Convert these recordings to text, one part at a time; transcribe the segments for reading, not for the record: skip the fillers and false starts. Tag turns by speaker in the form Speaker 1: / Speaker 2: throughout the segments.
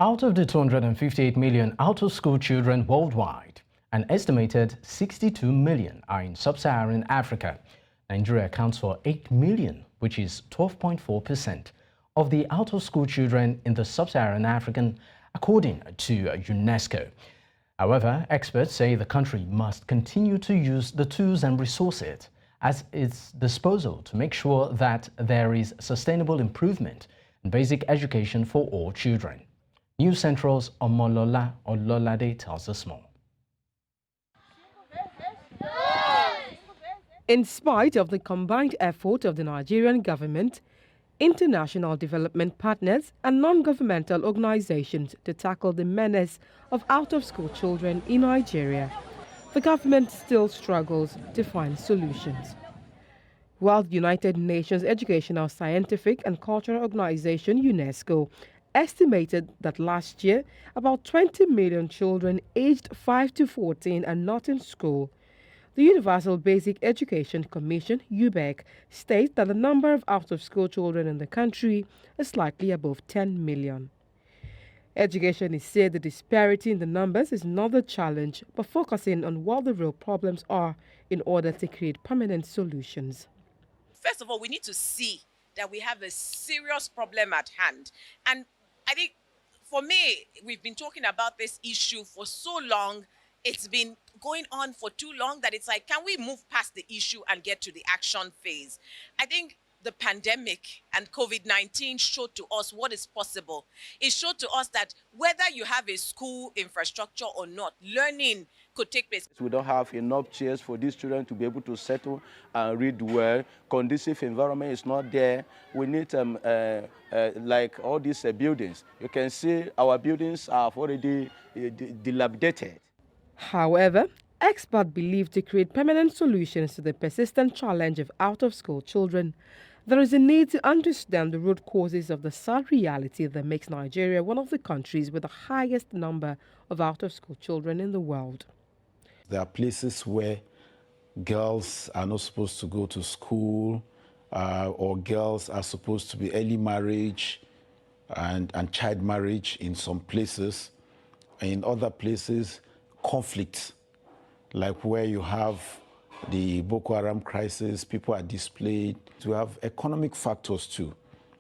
Speaker 1: Out of the 258 million out-of-school children worldwide, an estimated 62 million are in sub-Saharan Africa. Nigeria accounts for 8 million, which is 12.4% of the out-of-school children in the sub-Saharan African, according to UNESCO. However, experts say the country must continue to use the tools and resources at its disposal to make sure that there is sustainable improvement in basic education for all children. News Central's Omolola Ololade tells us more.
Speaker 2: In spite of the combined effort of the Nigerian government, international development partners and non-governmental organizations to tackle the menace of out-of-school children in Nigeria, the government still struggles to find solutions. While the United Nations Educational, Scientific and Cultural Organization, UNESCO, estimated that last year about 20 million children aged 5 to 14 are not in school, the Universal Basic Education Commission, UBEC, states that the number of out-of-school children in the country is slightly above 10 million. Education is said the disparity in the numbers is not the challenge, but focusing on what the real problems are in order to create permanent solutions.
Speaker 3: First of all, we need to see that we have a serious problem at hand. And I think, for me, we've been talking about this issue for so long. It's been going on for too long that it's like, can we move past the issue and get to the action phase? I think the pandemic and COVID-19 showed to us what is possible. It showed to us that whether you have a school infrastructure or not, learning could take place.
Speaker 4: We don't have enough chairs for these children to be able to settle and read well. Conducive environment is not there. We need like all these buildings. You can see our buildings are already dilapidated.
Speaker 2: However, experts believe to create permanent solutions to the persistent challenge of out-of-school children, there is a need to understand the root causes of the sad reality that makes Nigeria one of the countries with the highest number of out-of-school children in the world.
Speaker 5: There are places where girls are not supposed to go to school, or girls are supposed to be early marriage and child marriage in some places. In other places, conflict, like where you have the Boko Haram crisis, people are displaced. We have economic factors too.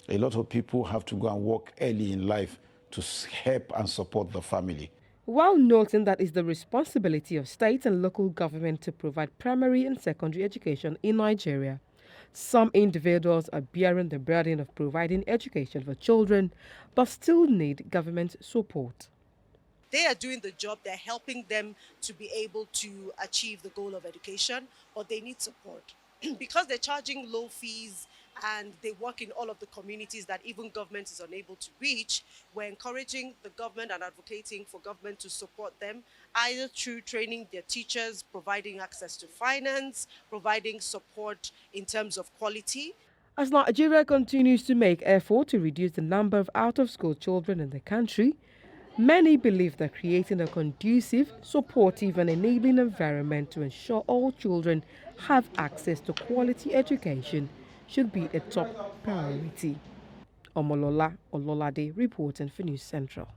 Speaker 5: A lot of people have to go and work early in life to help and support the family.
Speaker 2: While noting that it's the responsibility of state and local government to provide primary and secondary education in Nigeria, some individuals are bearing the burden of providing education for children, but still need government support.
Speaker 6: They are doing the job, they're helping them to be able to achieve the goal of education, but they need support. Because they're charging low fees and they work in all of the communities that even government is unable to reach, we're encouraging the government and advocating for government to support them, either through training their teachers, providing access to finance, providing support in terms of quality.
Speaker 2: As Nigeria continues to make effort to reduce the number of out-of-school children in the country, many believe that creating a conducive, supportive and enabling environment to ensure all children have access to quality education should be a top priority. Omolola Ololade reporting for News Central.